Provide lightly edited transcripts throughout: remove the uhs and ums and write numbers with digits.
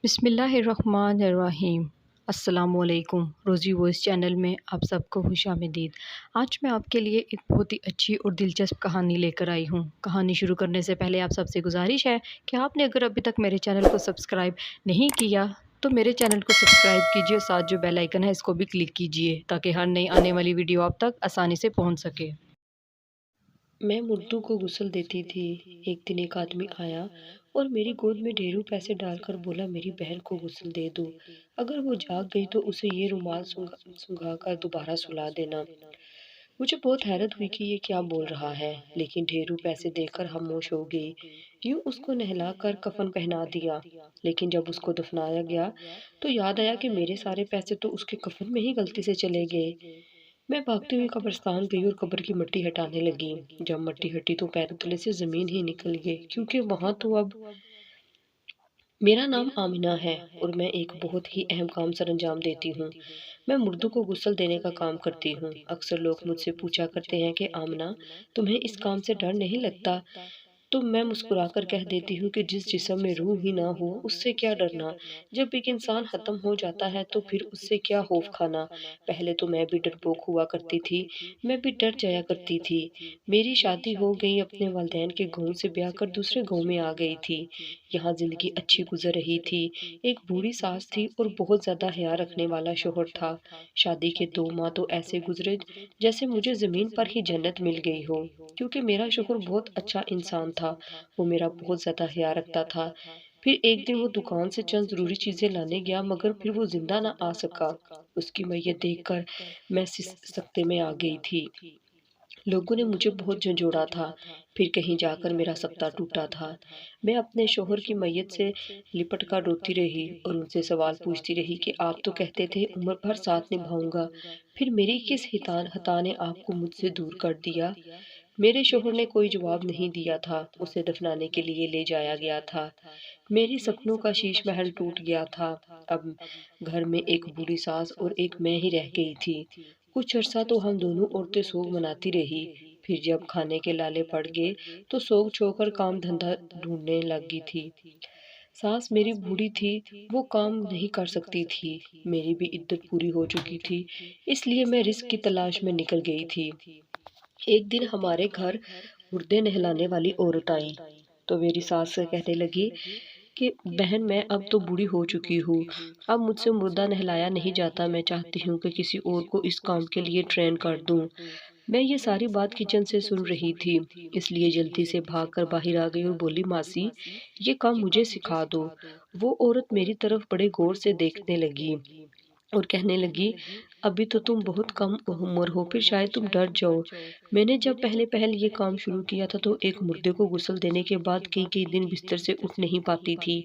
بسم اللہ الرحمن الرحیم۔ السلام علیکم۔ روزی وائس چینل میں آپ سب کو خوش آمدید۔ آج میں آپ کے لیے ایک بہت ہی اچھی اور دلچسپ کہانی لے کر آئی ہوں۔ کہانی شروع کرنے سے پہلے آپ سب سے گزارش ہے کہ آپ نے اگر ابھی تک میرے چینل کو سبسکرائب نہیں کیا تو میرے چینل کو سبسکرائب کیجیے، ساتھ جو بیل آئیکن ہے اس کو بھی کلک کیجیے تاکہ ہر نئی آنے والی ویڈیو آپ تک آسانی سے پہنچ سکے۔ میں مردو کو غسل دیتی تھی۔ ایک دن ایک آدمی آیا اور میری گود میں ڈھیروں پیسے ڈال کر بولا میری بہن کو غسل دے دو، اگر وہ جاگ گئی تو اسے یہ رومال سنگھا کر دوبارہ سلا دینا۔ مجھے بہت حیرت ہوئی کہ یہ کیا بول رہا ہے، لیکن ڈھیروں پیسے دے کر خاموش ہو گئی۔ یوں اس کو نہلا کر کفن پہنا دیا، لیکن جب اس کو دفنایا گیا تو یاد آیا کہ میرے سارے پیسے تو اس کے کفن میں ہی غلطی سے چلے گئے۔ میں بھاگتی ہوئی قبرستان گئی اور قبر کی مٹی ہٹانے لگی۔ جب مٹی ہٹی تو پیروں تلے سے زمین ہی نکل گئی، کیونکہ وہاں تو اب میرا نام آمنہ ہے اور میں ایک بہت ہی اہم کام سر انجام دیتی ہوں۔ میں مردوں کو غسل دینے کا کام کرتی ہوں۔ اکثر لوگ مجھ سے پوچھا کرتے ہیں کہ آمنہ، تمہیں اس کام سے ڈر نہیں لگتا؟ تو میں مسکرا کر کہہ دیتی ہوں کہ جس جسم میں روح ہی نہ ہو اس سے کیا ڈرنا۔ جب ایک انسان ختم ہو جاتا ہے تو پھر اس سے کیا خوف کھانا۔ پہلے تو میں بھی ڈرپوک ہوا کرتی تھی، میں بھی ڈر جایا کرتی تھی۔ میری شادی ہو گئی، اپنے والدین کے گاؤں سے بیاہ کر دوسرے گاؤں میں آ گئی تھی۔ یہاں زندگی اچھی گزر رہی تھی۔ ایک بوڑھی ساس تھی اور بہت زیادہ حیا رکھنے والا شوہر تھا۔ شادی کے 2 ماہ تو ایسے گزرے جیسے مجھے زمین پر ہی جنت مل گئی ہو، کیونکہ میرا شوہر بہت اچھا انسان تھا، وہ میرا بہت زیادہ حیا رکھتا تھا۔ پھر ایک دن وہ دکان سے چند ضروری چیزیں لانے گیا، مگر پھر وہ زندہ نہ آ سکا۔ اس کی میت دیکھ کر میں سکتے میں آ گئی تھی۔ لوگوں نے مجھے بہت جھنجھوڑا تھا، پھر کہیں جا کر میرا سکتہ ٹوٹا تھا۔ میں اپنے شوہر کی میت سے لپٹ کر روتی رہی اور ان سے سوال پوچھتی رہی کہ آپ تو کہتے تھے عمر بھر ساتھ نبھاؤں گا، پھر میری کس خطا نے آپ کو مجھ سے دور کر دیا؟ میرے شوہر نے کوئی جواب نہیں دیا تھا۔ اسے دفنانے کے لیے لے جایا گیا تھا۔ میری سپنوں کا شیش محل ٹوٹ گیا تھا۔ اب گھر میں ایک بوڑھی ساس اور ایک میں ہی رہ گئی تھی۔ کچھ عرصہ تو ہم دونوں عورتیں سوگ مناتی رہی، پھر جب کھانے کے لالے پڑ گئے تو سوگ چھوڑ کر کام دھندا ڈھونڈنے لگی تھی۔ ساس میری بوڑھی تھی، وہ کام نہیں کر سکتی تھی۔ میری بھی عدت پوری ہو چکی تھی، اس لیے میں رزق کی تلاش میں نکل گئی تھی۔ ایک دن ہمارے گھر مردے نہلانے والی عورت آئی تو میری ساس سے کہنے لگی کہ بہن میں اب تو بوڑھی ہو چکی ہوں، اب مجھ سے مردہ نہلایا نہیں جاتا، میں چاہتی ہوں کہ کسی اور کو اس کام کے لیے ٹرین کر دوں۔ میں یہ ساری بات کچن سے سن رہی تھی، اس لیے جلدی سے بھاگ کر باہر آ گئی اور بولی ماسی یہ کام مجھے سکھا دو۔ وہ عورت میری طرف بڑے غور سے دیکھنے لگی اور کہنے لگی ابھی تو تم بہت کم عمر ہو، پھر شاید تم ڈر جاؤ۔ میں نے جب پہلے یہ کام شروع کیا تھا تو ایک مردے کو غسل دینے کے بعد کئی دن بستر سے اٹھ نہیں پاتی تھی۔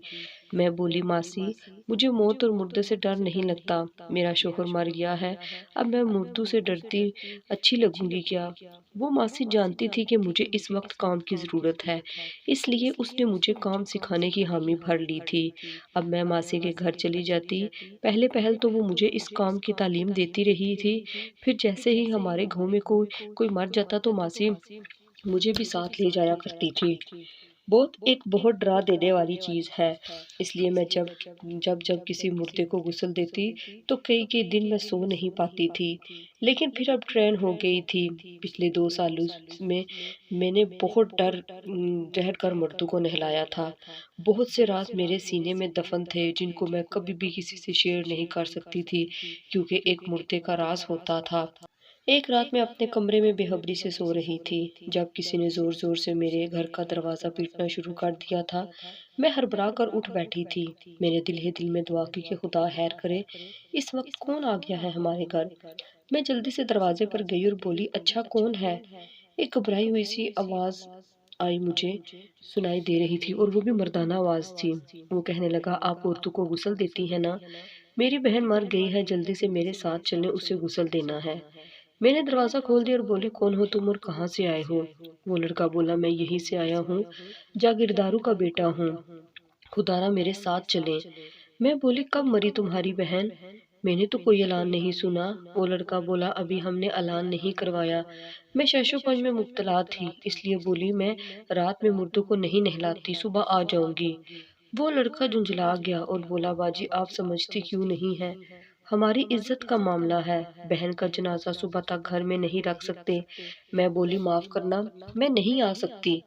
میں بولی ماسی مجھے موت اور مردے سے ڈر نہیں لگتا، میرا شوہر مر گیا ہے، اب میں مردوں سے ڈرتی اچھی لگوں گی کیا؟ وہ ماسی جانتی تھی کہ مجھے اس وقت کام کی ضرورت ہے، اس لیے اس نے مجھے کام سکھانے کی حامی بھر لی تھی۔ اب میں ماسی کے گھر چلی جاتی، پہل تو وہ مجھے اس کام کی تعلیم دیتی رہی تھی، پھر جیسے ہی ہمارے گھر میں کوئی مر جاتا تو ماسی مجھے بھی ساتھ لے جایا کرتی تھی۔ ایک بہت ڈرا دینے والی چیز ہے، اس لیے میں جب کسی مردے کو غسل دیتی تو کئی دن میں سو نہیں پاتی تھی، لیکن پھر اب ٹرین ہو گئی تھی۔ پچھلے 2 سالوں میں نے بہت ڈر کر مردوں کو نہلایا تھا۔ بہت سے راز میرے سینے میں دفن تھے جن کو میں کبھی بھی کسی سے شیئر نہیں کر سکتی تھی، کیونکہ ایک مردے کا راز ہوتا تھا۔ ایک رات میں اپنے کمرے میں بے خبری سے سو رہی تھی جب کسی نے زور زور سے میرے گھر کا دروازہ پیٹنا شروع کر دیا تھا۔ میں ہڑبڑا کر اٹھ بیٹھی تھی، میرے دل ہی دل میں دعا کی کہ خدا خیر کرے، اس وقت کون آ گیا ہے ہمارے گھر؟ میں جلدی سے دروازے پر گئی اور بولی اچھا کون ہے؟ ایک گھبرائی ہوئی سی آواز مجھے سنائی دے رہی تھی اور وہ بھی مردانہ آواز تھی۔ وہ کہنے لگا آپ عورتوں کو غسل دیتی ہیں نا؟ میری بہن مر گئی ہے، جلدی سے میرے ساتھ چلیں، اسے غسل دینا ہے۔ میں نے دروازہ کھول دیا اور بولی کون ہو تم اور کہاں سے آئے ہو؟ وہ لڑکا بولا میں یہیں سے آیا ہوں، جاگیرداروں کا بیٹا ہوں، خدا را میرے ساتھ چلیں۔ میں بولی کب مری تمہاری بہن؟ میں نے تو کوئی اعلان نہیں سنا۔ وہ لڑکا بولا ابھی ہم نے اعلان نہیں کروایا۔ میں شش و پنج میں مبتلا تھی، اس لیے بولی میں رات میں مردوں کو نہیں نہلاتی، صبح آ جاؤں گی۔ وہ لڑکا جھنجھلا گیا اور بولا باجی آپ سمجھتی کیوں نہیں ہیں، ہماری عزت کا معاملہ ہے، بہن کا جنازہ صبح تک گھر میں نہیں رکھ سکتے۔ میں بولی معاف کرنا، میں نہیں آ سکتی،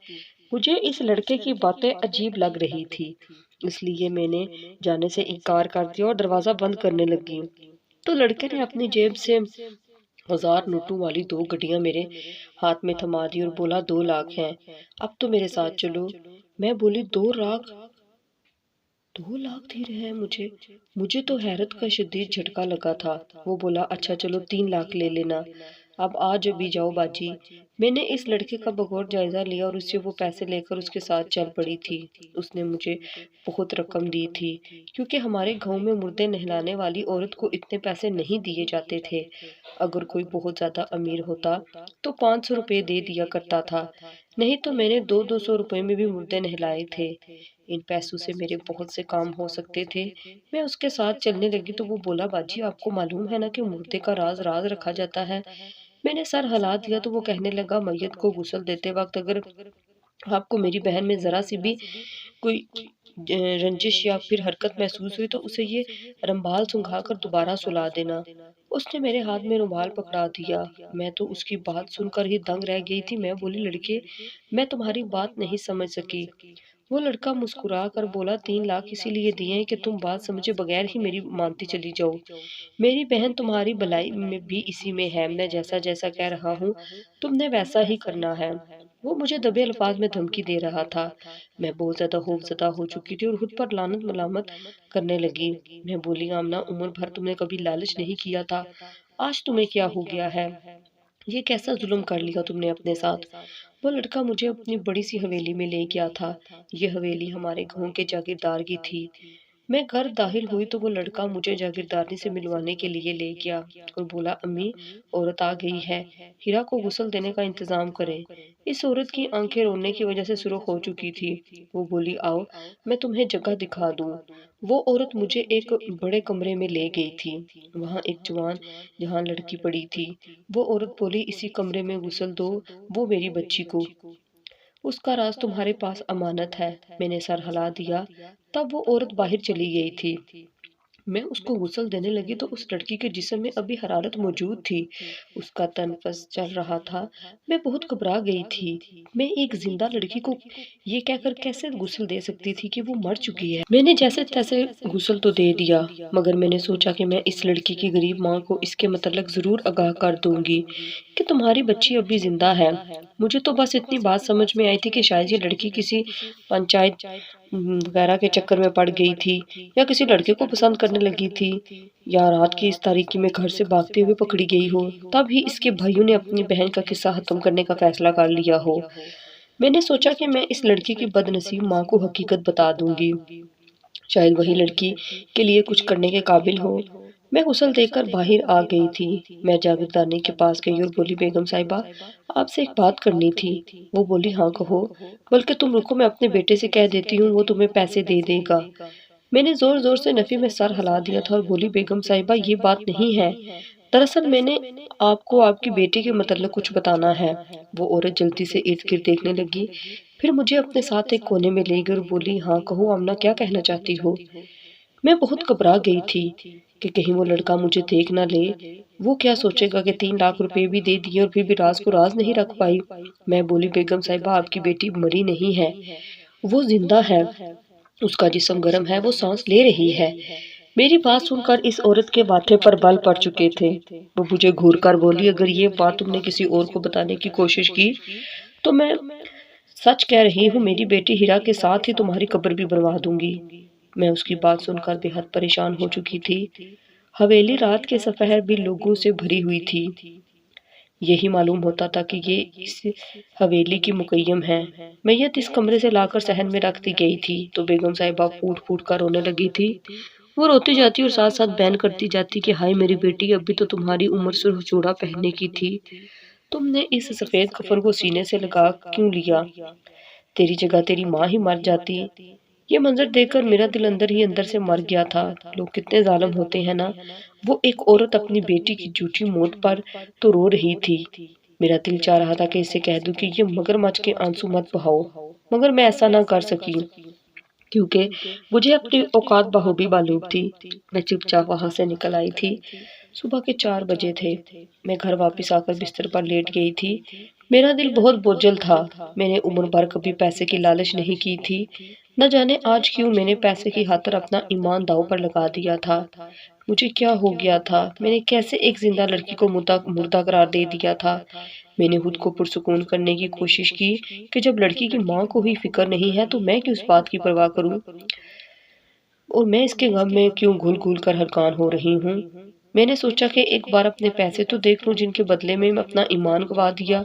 مجھے اس لڑکے کی باتیں عجیب لگ رہی تھی، اس لیے میں نے جانے سے انکار کر دیا اور دروازہ بند کرنے لگی۔ تو لڑکے نے اپنی جیب سے 1000 والی 2 گڈیاں میرے ہاتھ میں تھما دی اور بولا 2 لاکھ ہیں، اب تو میرے ساتھ چلو۔ میں بولی 2 لاکھ؟ 2 لاکھ دے رہے ہیں مجھے تو حیرت کا شدید جھٹکا لگا تھا۔ وہ بولا اچھا چلو 3 لاکھ لے لینا، اب آج بھی جاؤ باجی۔ میں نے اس لڑکے کا بغور جائزہ لیا اور اس سے وہ پیسے لے کر اس کے ساتھ چل پڑی تھی۔ اس نے مجھے بہت رقم دی تھی کیونکہ ہمارے گاؤں میں مردے نہلانے والی عورت کو اتنے پیسے نہیں دیے جاتے تھے، اگر کوئی بہت زیادہ امیر ہوتا تو 500 روپے دے دیا کرتا تھا، نہیں تو میں نے 200 میں بھی مردے نہلائے تھے۔ ان پیسوں سے میرے بہت سے کام ہو سکتے تھے۔ میں اس کے ساتھ چلنے لگی تو وہ بولا باجی آپ کو معلوم ہے نا کہ مردے کا راز راز رکھا جاتا ہے۔ میں نے سر ہلا دیا تو وہ کہنے لگا میت کو غسل دیتے وقت اگر آپ کو میری بہن میں ذرا سی بھی کوئی رنجش یا پھر حرکت محسوس ہوئی تو اسے یہ رمبال سنگھا کر دوبارہ سلا دینا۔ اس نے میرے ہاتھ میں رومال پکڑا دیا۔ میں تو اس کی بات سن کر ہی دنگ رہ گئی تھی۔ میں بولی لڑکے میں تمہاری بات نہیں سمجھ سکی۔ وہ لڑکا مسکرا کر بولا 3 لاکھ اسی لیے دیے ہیں کہ تم بات سمجھے بغیر ہی میری مانتی چلی جاؤ، میری بہن تمہاری بھلائی میں بھی اسی میں ہے، میں جیسا جیسا کہہ رہا ہوں تم نے ویسا ہی کرنا ہے۔ وہ مجھے دبے الفاظ میں دھمکی دے رہا تھا۔ میں بہت زیادہ خوف زدہ ہو چکی تھی اور خود پر لعنت ملامت کرنے لگی۔ میں بولی آمنہ عمر بھر تم نے کبھی لالچ نہیں کیا تھا، آج تمہیں کیا ہو گیا ہے، یہ کیسا ظلم کر لیا تم نے اپنے ساتھ۔ وہ لڑکا مجھے اپنی بڑی سی حویلی میں لے گیا تھا، یہ حویلی ہمارے گاؤں کے جاگیردار کی تھی۔ میں گھر داخل ہوئی تو وہ لڑکا مجھے جاگیردارنی سے ملوانے کے لیے لے گیا اور بولا امی عورت آ گئی ہے، ہیرا کو غسل دینے کا انتظام کریں۔ اس عورت کی آنکھیں رونے کی وجہ سے سرخ ہو چکی تھی۔ وہ بولی آؤ میں تمہیں جگہ دکھا دوں۔ وہ عورت مجھے ایک بڑے کمرے میں لے گئی تھی، وہاں ایک جوان جہاں لڑکی پڑی تھی۔ وہ عورت بولی اسی کمرے میں غسل دو وہ میری بچی کو، اس کا راز تمہارے پاس امانت ہے۔ میں نے سر ہلا دیا۔ تب وہ عورت باہر چلی گئی تھی۔ میں اس کو غسل دینے لگی تو اس لڑکی کے جسم میں ابھی حرارت موجود تھی، اس کا تنفس چل رہا تھا۔ میں بہت گھبرا گئی تھی، میں ایک زندہ لڑکی کو یہ کہہ کر کیسے غسل دے سکتی تھی کہ وہ مر چکی ہے۔ میں نے جیسے تیسے غسل تو دے دیا، مگر میں نے سوچا کہ میں اس لڑکی کی غریب ماں کو اس کے متعلق ضرور آگاہ کر دوں گی کہ تمہاری بچی ابھی زندہ ہے۔ مجھے تو بس اتنی بات سمجھ میں آئی تھی کہ شاید یہ لڑکی کسی پنچایت وغیرہ کے چکر میں پڑ گئی تھی یا کسی لڑکے کو پسند کرنے لگی تھی، یا رات کی اس تاریکی میں گھر سے بھاگتے ہوئے پکڑی گئی ہو، تب ہی اس کے بھائیوں نے اپنی بہن کا قصہ ختم کرنے کا فیصلہ کر لیا ہو۔ میں نے سوچا کہ میں اس لڑکی کی بد نصیب ماں کو حقیقت بتا دوں گی، شاید وہی لڑکی کے لیے کچھ کرنے کے قابل ہو۔ میں غسل دے کر باہر آ گئی تھی۔ میں جاگیردارنی کے پاس گئی اور بولی بیگم صاحبہ آپ سے ایک بات کرنی تھی۔ وہ بولی ہاں کہو، بلکہ تم رکو میں اپنے بیٹے سے کہہ دیتی ہوں، وہ تمہیں پیسے دے دے گا۔ میں نے زور زور سے نفی میں سر ہلا دیا تھا اور بولی بیگم صاحبہ یہ بات نہیں ہے، دراصل میں نے آپ کو آپ کی بیٹی کے متعلق کچھ بتانا ہے۔ وہ عورت جلدی سے ارد گرد دیکھنے لگی، پھر مجھے اپنے ساتھ ایک کونے میں لے گئی اور بولی ہاں کہو آمنہ کیا کہنا چاہتی ہو۔ میں بہت گھبرا گئی تھی کہ کہیں وہ لڑکا مجھے دیکھ نہ لے، وہ کیا سوچے گا کہ 3 لاکھ روپے بھی دے دیے اور پھر بھی راز کو راز نہیں رکھ پائی۔ میں بولی بیگم صاحبہ آپ کی بیٹی مری نہیں ہے، وہ زندہ ہے، اس کا جسم گرم ہے، وہ سانس لے رہی ہے۔ میری بات سن کر اس عورت کے ماتھے پر بل پڑ چکے تھے۔ وہ مجھے گھور کر بولی اگر یہ بات تم نے کسی اور کو بتانے کی کوشش کی تو میں سچ کہہ رہی ہوں میری بیٹی ہیرا کے ساتھ ہی تمہاری قبر بھی بنوا دوں گی۔ میں اس کی بات سن کر بے حد پریشان ہو چکی تھی۔ حویلی رات کے سپہر بھی لوگوں سے بھری ہوئی تھی، یہی معلوم ہوتا تھا کہ یہ اس حویلی کی مقیم ہے۔ میت اس کمرے سے لا کر صحن میں رکھ دی گئی تھی تو بیگم صاحبہ پھوٹ پھوٹ کر رونے لگی تھی۔ وہ روتی جاتی اور ساتھ ساتھ بیان کرتی جاتی کہ ہائے میری بیٹی ابھی تو تمہاری عمر سرخ جوڑا پہننے کی تھی، تم نے اس سفید کفن کو سینے سے لگا کیوں لیا، تیری جگہ تیری ماں ہی مر جاتی۔ یہ منظر دیکھ کر میرا دل اندر ہی اندر سے مر گیا تھا، لوگ کتنے ظالم ہوتے ہیں نا۔ وہ ایک عورت اپنی بیٹی کی جھوٹی موت پر تو رو رہی تھی، میرا دل چاہ رہا تھا کہ اسے کہہ دوں کہ یہ مگرمچھ کے آنسو مت بہاؤ، مگر میں ایسا نہ کر سکی۔ کیونکہ مجھے اپنی اوقات بخوبی معلوم تھی۔ میں چپ چاپ وہاں سے نکل آئی تھی۔ صبح کے 4 بجے تھے۔ میں گھر واپس آ کر بستر پر لیٹ گئی تھی۔ میرا دل بہت بوجھل تھا۔ میں نے عمر بھر کبھی پیسے کی لالچ نہیں کی تھی۔ نہ جانے آج کیوں میں نے پیسے کی خاطر اپنا ایمان داؤ پر لگا دیا تھا۔ مجھے کیا ہو گیا تھا؟ میں نے کیسے ایک زندہ لڑکی کو مردہ قرار دے دیا تھا؟ میں نے خود کو پرسکون کرنے کی کوشش کی کہ جب لڑکی کی ماں کو ہی فکر نہیں ہے تو میں کیوں اس بات کی پرواہ کروں، اور میں اس کے غم میں کیوں گھل گھل کر ہلکان ہو رہی ہوں۔ میں نے سوچا کہ ایک بار اپنے پیسے تو دیکھ لوں جن کے بدلے میں اپنا ایمان گوا دیا،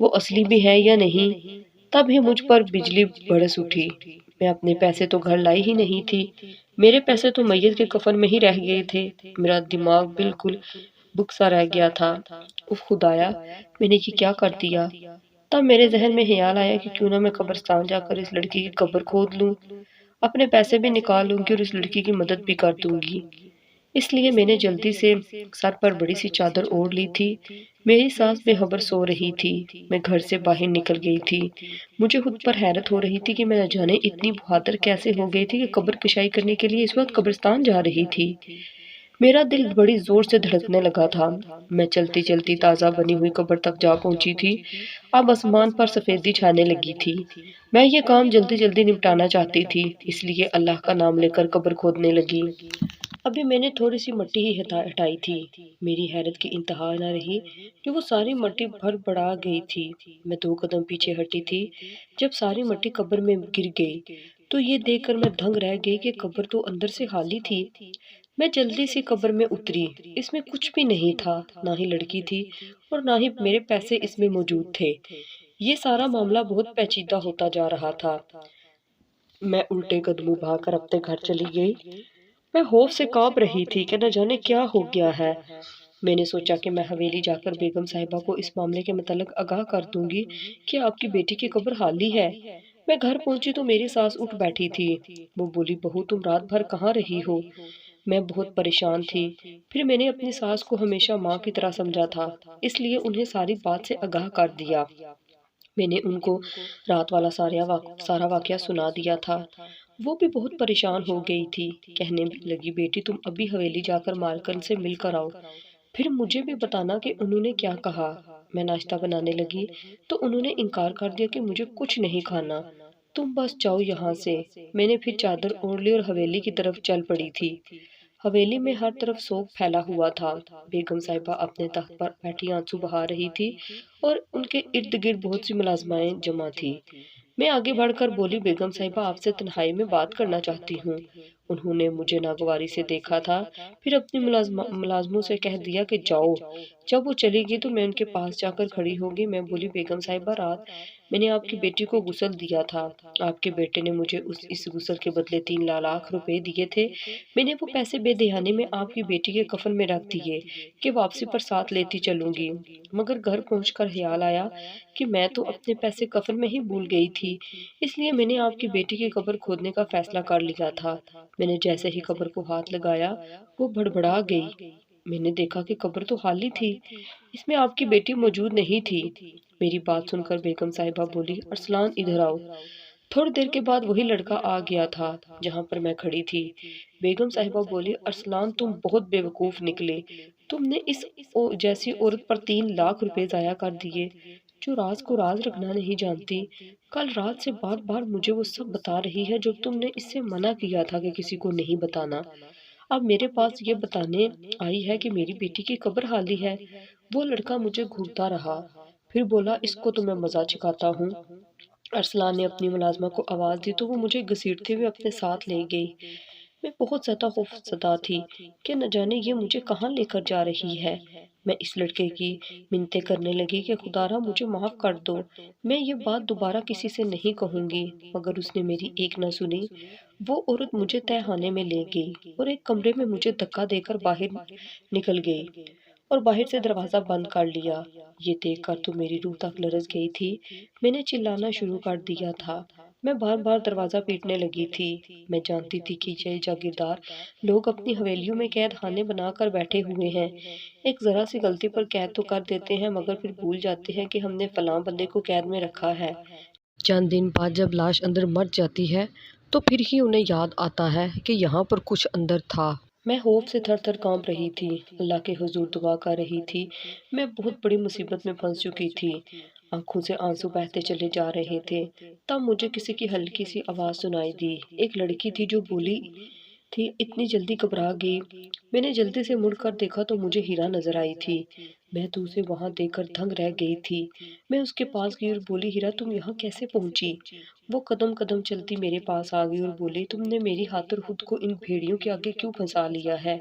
وہ اصلی بھی ہے یا نہیں۔ تب ہی مجھ پر بجلی برس اٹھی۔ میں اپنے پیسے تو گھر لائی ہی نہیں تھی، میرے پیسے تو میت کے کفن میں ہی رہ گئے تھے۔ میرا دماغ بالکل بکسا رہ گیا تھا۔ اف خدایا، میں نے یہ کیا کر دیا؟ تب میرے ذہن میں خیال آیا کہ کیوں نہ میں قبرستان جا کر اس لڑکی کی قبر کھود لوں، اپنے پیسے بھی نکال لوں گی اور اس لڑکی کی مدد بھی کر دوں گی۔ اس لیے میں نے جلدی سے سر پر بڑی سی چادر اوڑھ لی تھی۔ میری ساس بے خبر سو رہی تھی۔ میں گھر سے باہر نکل گئی تھی۔ مجھے خود پر حیرت ہو رہی تھی کہ میں نہ جانے اتنی بہادر کیسے ہو گئی تھی کہ قبر کشائی کرنے کے لیے اس وقت قبرستان جا رہی تھی۔ میرا دل بڑی زور سے دھڑکنے لگا تھا۔ میں چلتی چلتی تازہ بنی ہوئی قبر تک جا پہنچی تھی۔ اب آسمان پر سفیدی چھانے لگی تھی۔ میں یہ کام جلدی جلدی نپٹانا چاہتی تھی، اس لیے اللہ کا نام لے کر قبر کھودنے لگی۔ ابھی میں نے تھوڑی سی مٹی ہی ہٹائی تھی، میری حیرت کی انتہا نہ رہی کہ وہ ساری مٹی بھر بڑا گئی تھی۔ میں 2 قدم پیچھے ہٹی تھی جب ساری مٹی قبر میں گر گئی تو یہ دیکھ کر میں دنگ رہ گئی کہ قبر تو اندر سے خالی تھی۔ میں جلدی سے قبر میں اتری۔ اس میں کچھ بھی نہیں تھا، نہ ہی لڑکی تھی اور نہ ہی میرے پیسے اس میں موجود تھے۔ یہ سارا معاملہ بہت پیچیدہ ہوتا جا رہا تھا۔ میں الٹے قدموں بھاگ کر اپنے گھر چلی گئی۔ میں خوف سے کانپ رہی تھی کہ نہ جانے کیا ہو گیا ہے۔ میں نے سوچا کہ میں حویلی جا کر بیگم صاحبہ کو اس معاملے کے متعلق آگاہ کر دوں گی کہ آپ کی بیٹی کی قبر خالی ہے۔ میں گھر پہنچی تو میری ساس اٹھ بیٹھی تھی۔ وہ بولی، بہو تم رات بھر کہاں رہی ہو؟ میں بہت پریشان تھی۔ پھر میں نے اپنی ساس کو ہمیشہ ماں کی طرح سمجھا تھا، اس لیے انہیں ساری بات سے آگاہ کر دیا۔ میں نے ان کو رات والا سارا واقعہ سنا دیا تھا۔ وہ بھی بہت پریشان ہو گئی تھی۔ کہنے لگی، بیٹی تم ابھی حویلی جا کر مالکن سے مل کر آؤ، پھر مجھے بھی بتانا کہ انہوں نے کیا کہا۔ میں ناشتہ بنانے لگی تو انہوں نے انکار کر دیا کہ مجھے کچھ نہیں کھانا، تم بس جاؤ یہاں سے۔ میں نے پھر چادر اوڑھ لی اور حویلی کی طرف چل پڑی تھی۔ حویلی میں ہر طرف سوگ پھیلا ہوا تھا۔ بیگم صاحبہ اپنے تخت پر بیٹھی آنسو بہا رہی تھی اور ان کے ارد گرد بہت سی ملازمائیں جمع تھی۔ میں آگے بڑھ کر بولی، بیگم صاحبہ آپ سے تنہائی میں بات کرنا چاہتی ہوں۔ انہوں نے مجھے ناگواری سے دیکھا تھا، پھر اپنی ملازموں سے کہہ دیا کہ جاؤ۔ جب وہ چلی گئی تو میں ان کے پاس جا کر کھڑی ہو گئی۔ میں بولی، بیگم صاحبہ رات میں نے آپ کی بیٹی کو غسل دیا تھا، آپ کے بیٹے نے مجھے اس غسل کے بدلے 3 لاکھ روپے دیے تھے۔ میں نے وہ پیسے بے دہانی میں آپ کی بیٹی کے کفن میں رکھ دیے کہ واپسی پر ساتھ لیتی چلوں گی، مگر گھر پہنچ کر خیال آیا کہ میں تو اپنے پیسے کفن میں ہی بھول گئی تھی، اس لیے میں نے آپ کی بیٹی کی قبر کھودنے کا فیصلہ کر لیا تھا۔ میں نے جیسے ہی قبر کو ہاتھ لگایا وہ بڑبڑا گئی۔ میں نے دیکھا کہ قبر تو خالی تھی، اس میں آپ کی بیٹی موجود نہیں تھی۔ میری بات سن کر بیگم صاحبہ بولی، ارسلان ادھر آؤ۔ تھوڑی دیر کے بعد وہی لڑکا آ گیا تھا جہاں پر میں کھڑی تھی۔ بیگم صاحبہ بولی، ارسلان تم بہت بے وقوف نکلے، تم نے اس جیسی عورت پر 3 لاکھ روپے ضائع کر دیے جو راز کو راز رکھنا نہیں جانتی۔ کل رات سے بار بار مجھے وہ سب بتا رہی ہے جو تم نے اس سے منع کیا تھا کہ کسی کو نہیں بتانا۔ اب میرے پاس یہ بتانے آئی ہے کہ میری بیٹی کی قبر خالی ہے۔ وہ لڑکا مجھے گھورتا رہا، پھر بولا، اس کو تو میں مزہ چکھاتا ہوں۔ ارسلان نے اپنی ملازمہ کو آواز دی تو وہ مجھے گھسیٹتے ہوئے اپنے ساتھ لے گئی۔ میں بہت زیادہ خوفزدہ تھی کہ نہ جانے یہ مجھے کہاں لے کر جا رہی ہے۔ میں اس لڑکے کی منتیں کرنے لگی کہ خدارا مجھے معاف کر دو، میں یہ بات دوبارہ کسی سے نہیں کہوں گی، مگر اس نے میری ایک نہ سنی۔ وہ عورت مجھے تہہ خانے میں لے گئی اور ایک کمرے میں مجھے دھکا دے کر باہر نکل گئی اور باہر سے دروازہ بند کر لیا۔ یہ دیکھ کر تو میری روح تک لرز گئی تھی۔ میں نے چلانا شروع کر دیا تھا، میں بار بار دروازہ پیٹنے لگی تھی۔ میں جانتی تھی کہ یہ جاگیردار لوگ اپنی حویلیوں میں قید خانے بنا کر بیٹھے ہوئے ہیں، ایک ذرا سی غلطی پر قید تو کر دیتے ہیں مگر پھر بھول جاتے ہیں کہ ہم نے فلاں بندے کو قید میں رکھا ہے۔ چند دن بعد جب لاش اندر مر جاتی ہے تو پھر ہی انہیں یاد آتا ہے کہ یہاں پر کچھ اندر تھا۔ میں خوف سے تھر تھر کانپ رہی تھی، اللہ کے حضور دعا کر رہی تھی۔ میں بہت بڑی مصیبت میں پھنس چکی تھی۔ آنکھوں سے آنسو بہتے چلے جا رہے تھے۔ تب مجھے کسی کی ہلکی سی آواز سنائی دی۔ ایک لڑکی تھی جو بولی تھی، اتنی جلدی گھبرا گئی؟ میں نے جلدی سے مڑ کر دیکھا تو مجھے ہیرا نظر آئی تھی۔ میں تو اسے وہاں دیکھ کر دنگ رہ گئی تھی۔ میں اس کے پاس گئی اور بولی، ہیرا تم یہاں کیسے پہنچی؟ وہ قدم قدم چلتی میرے پاس آ گئی اور بولی، تم نے میری خاطر خود کو ان بھیڑیوں کے آگے کیوں پھنسا لیا ہے؟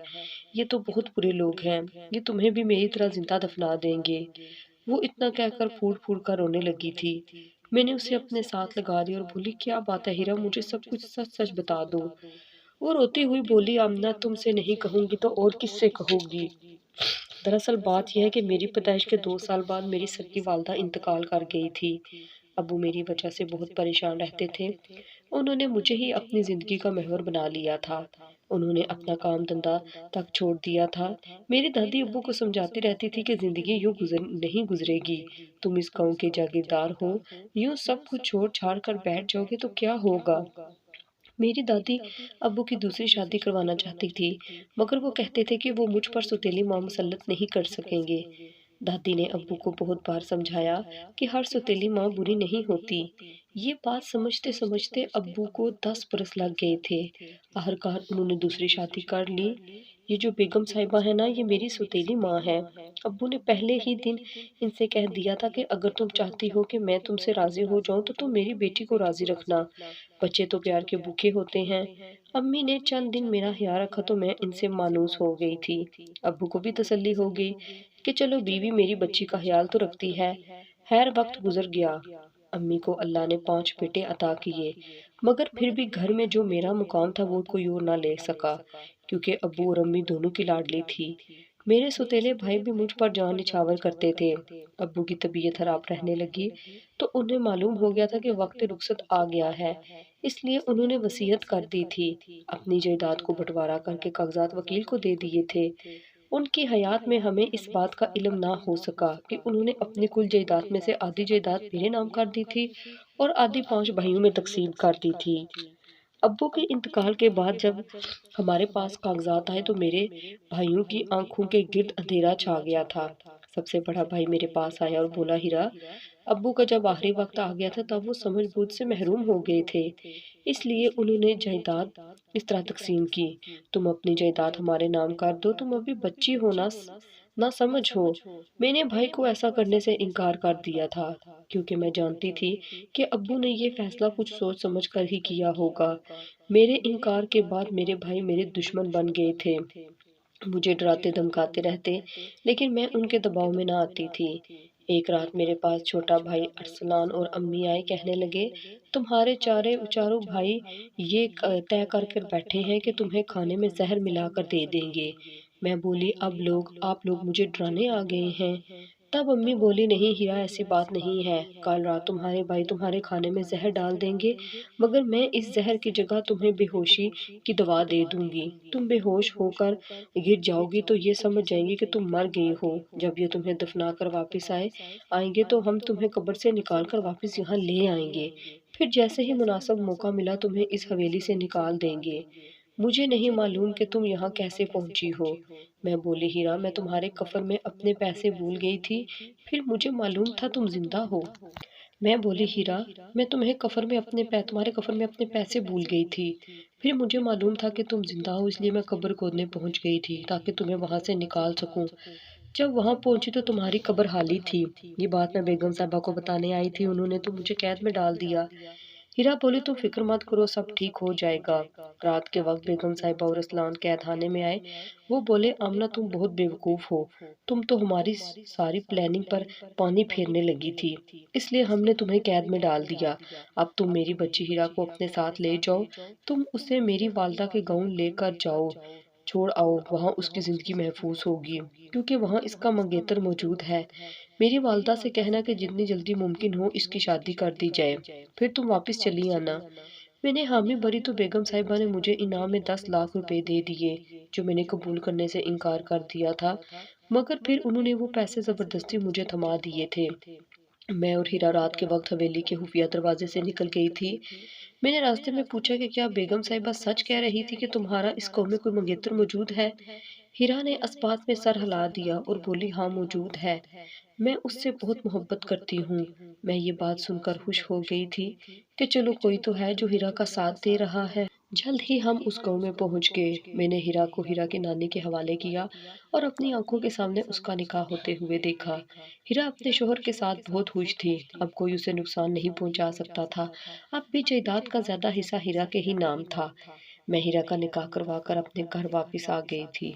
یہ تو بہت برے لوگ ہیں، یہ تمہیں بھی میری طرح زندہ دفنا دیں گے۔ وہ اتنا کہہ کر پھوٹ پھوٹ کر رونے لگی تھی۔ میں نے اسے اپنے ساتھ لگا دیا اور بولی، کیا بات ہے ہیرا، مجھے سب کچھ سچ سچ بتا دو۔ وہ روتی ہوئی بولی، آمنہ تم سے نہیں کہوں گی تو اور کس سے کہوں گی؟ دراصل بات یہ ہے کہ میری پیدائش کے 2 سال بعد میری سکی والدہ انتقال کر گئی تھی۔ ابو میری وجہ سے بہت پریشان رہتے تھے۔ انہوں نے مجھے ہی اپنی زندگی کا محور بنا لیا تھا۔ انہوں نے اپنا کام دھندا تک چھوڑ دیا تھا۔ میری دادی ابو کو سمجھاتی رہتی تھی کہ زندگی یوں نہیں گزرے گی، تم اس گاؤں کے جاگیردار ہو، یوں سب کچھ چھوڑ چھاڑ کر بیٹھ جاؤ گے تو کیا ہوگا؟ میری دادی ابو کی دوسری شادی کروانا چاہتی تھی، مگر وہ کہتے تھے کہ وہ مجھ پر سوتیلی ماں مسلط نہیں کر سکیں گے۔ دادی نے ابو کو بہت بار سمجھایا کہ ہر سوتیلی ماں بری نہیں ہوتی۔ یہ بات سمجھتے سمجھتے ابو کو 10 برس لگ گئے تھے۔ آخرکار انہوں نے دوسری شادی کر لی۔ یہ جو بیگم صاحبہ ہے نا، یہ میری سوتیلی ماں ہے۔ ابو نے پہلے ہی دن ان سے کہہ دیا تھا کہ اگر تم چاہتی ہو کہ میں تم سے راضی ہو جاؤں تو تم میری بیٹی کو راضی رکھنا، بچے تو پیار کے بھوکے ہوتے ہیں۔ امی نے چند دن میرا خیال رکھا تو میں ان سے مانوس ہو گئی تھی۔ ابو کو بھی تسلی ہو گئی کہ چلو بیوی میری بچی کا خیال تو رکھتی ہے۔ خیر وقت گزر گیا۔ امی کو اللہ نے 5 بیٹے عطا کیے، مگر پھر بھی گھر میں جو میرا مقام تھا وہ کوئی اور نہ لے سکا، کیونکہ ابو اور امی دونوں کی لاڈلی تھی۔ میرے سوتیلے بھائی بھی مجھ پر جان نچھاور کرتے تھے۔ ابو کی طبیعت خراب رہنے لگی تو انہیں معلوم ہو گیا تھا کہ وقت رخصت آ گیا ہے، اس لیے انہوں نے وصیت کر دی تھی۔ اپنی جائیداد کو بٹوارا کر کے کاغذات وکیل کو دے دیے تھے۔ ان کی حیات میں ہمیں اس بات کا علم نہ ہو سکا کہ انہوں نے اپنی کل جائیداد میں سے آدھی جائیداد میرے نام کر دی تھی اور آدھی 5 بھائیوں میں تقسیم کر دی تھی۔ ابو کے انتقال کے بعد جب ہمارے پاس کاغذات آئے تو میرے بھائیوں کی آنکھوں کے گرد اندھیرا چھا گیا تھا۔ سب سے بڑا بھائی میرے پاس آیا اور بولا، ہیرا، ابو کا جب آخری وقت آ گیا تھا تب وہ سمجھ بوجھ سے محروم ہو گئے تھے، اس لیے انہوں نے جائیداد اس طرح تقسیم کی، تم اپنی جائیداد ہمارے نام کر دو، تم ابھی بچی ہو، نہ سمجھ ہو۔ میں نے بھائی کو ایسا کرنے سے انکار کر دیا تھا، کیونکہ میں جانتی تھی کہ ابو نے یہ فیصلہ کچھ سوچ سمجھ کر ہی کیا ہوگا۔ میرے انکار کے بعد میرے بھائی میرے دشمن بن گئے تھے، مجھے ڈراتے دھمکاتے رہتے، لیکن میں ان کے دباؤ میں نہ آتی تھی۔ ایک رات میرے پاس چھوٹا بھائی ارسلان اور امی آئے، کہنے لگے، تمہارے چاروں بھائی یہ طے کر کر بیٹھے ہیں کہ تمہیں کھانے میں زہر ملا کر دے دیں گے۔ میں بولی، آپ لوگ مجھے ڈرانے آ گئے ہیں؟ تب امی بولی، نہیں ہیرا، ایسی بات نہیں ہے، کل رات تمہارے بھائی تمہارے کھانے میں زہر ڈال دیں گے، مگر میں اس زہر کی جگہ تمہیں بے ہوشی کی دوا دے دوں گی، تم بے ہوش ہو کر گر جاؤ گی تو یہ سمجھ جائیں گے کہ تم مر گئی ہو۔ جب یہ تمہیں دفنا کر واپس آئیں گے تو ہم تمہیں قبر سے نکال کر واپس یہاں لے آئیں گے، پھر جیسے ہی مناسب موقع ملا تمہیں اس حویلی سے نکال دیں گے۔ مجھے نہیں معلوم کہ تم یہاں کیسے پہنچی ہو۔ میں بولی، ہیرا، میں تمہارے کفن میں اپنے پیسے بھول گئی تھی، پھر مجھے معلوم تھا تم زندہ ہو۔ میں بولی، ہیرا، میں تمہارے کفن میں اپنے پیسے بھول گئی تھی، پھر مجھے معلوم تھا کہ تم زندہ ہو، اس لیے میں قبر کھودنے پہنچ گئی تھی تاکہ تمہیں وہاں سے نکال سکوں۔ جب وہاں پہنچی تو تمہاری قبر خالی تھی۔ یہ بات میں بیگم صاحبہ کو بتانے آئی تھی، انہوں نے تو مجھے قید میں ڈال دیا۔ ہیرا بولی، تم فکر مت کرو، سب ٹھیک ہو جائے گا۔ رات کے وقت بیگم صاحبہ اور ارسلان قید خانے میں آئے۔ وہ بولے، آمنہ تم بہت بے وقوف ہو، تم تو ہماری ساری پلاننگ پر پانی پھیرنے لگی تھی، اس لیے ہم نے تمہیں قید میں ڈال دیا۔ اب تم میری بچی ہیرا کو اپنے ساتھ لے جاؤ، تم اسے میری والدہ کے گاؤں لے کر چھوڑ آؤ، وہاں اس کی زندگی محفوظ ہوگی، کیونکہ وہاں اس کا منگیتر موجود ہے۔ میری والدہ سے کہنا کہ جتنی جلدی ممکن ہو اس کی شادی کر دی جائے، پھر تم واپس چلی آنا۔ میں نے حامی بھری تو بیگم صاحبہ نے مجھے انعام میں 10 لاکھ روپے دے دیے، جو میں نے قبول کرنے سے انکار کر دیا تھا، مگر پھر انہوں نے وہ پیسے زبردستی مجھے تھما دیے تھے۔ میں اور ہیرا رات کے وقت حویلی کے خفیہ دروازے سے نکل گئی تھی۔ میں نے راستے میں پوچھا کہ کیا بیگم صاحبہ سچ کہہ رہی تھی کہ تمہارا اس قوم میں کوئی منگیتر موجود ہے؟ ہیرا نے اس بات میں سر ہلا دیا اور بولی ہاں موجود ہے، میں اس سے بہت محبت کرتی ہوں۔ میں یہ بات سن کر خوش ہو گئی تھی کہ چلو کوئی تو ہے جو ہیرا کا ساتھ دے رہا ہے۔ جلد ہی ہم اس گاؤں میں پہنچ گئے۔ میں نے ہیرا کو ہیرا کی نانی کے حوالے کیا اور اپنی آنکھوں کے سامنے اس کا نکاح ہوتے ہوئے دیکھا۔ ہیرا اپنے شوہر کے ساتھ بہت خوش تھی، اب کوئی اسے نقصان نہیں پہنچا سکتا تھا۔ اب بھی جائیداد کا زیادہ حصہ ہیرا کے ہی نام تھا۔ میں ہیرا کا نکاح کروا کر اپنے گھر واپس آ گئی تھی۔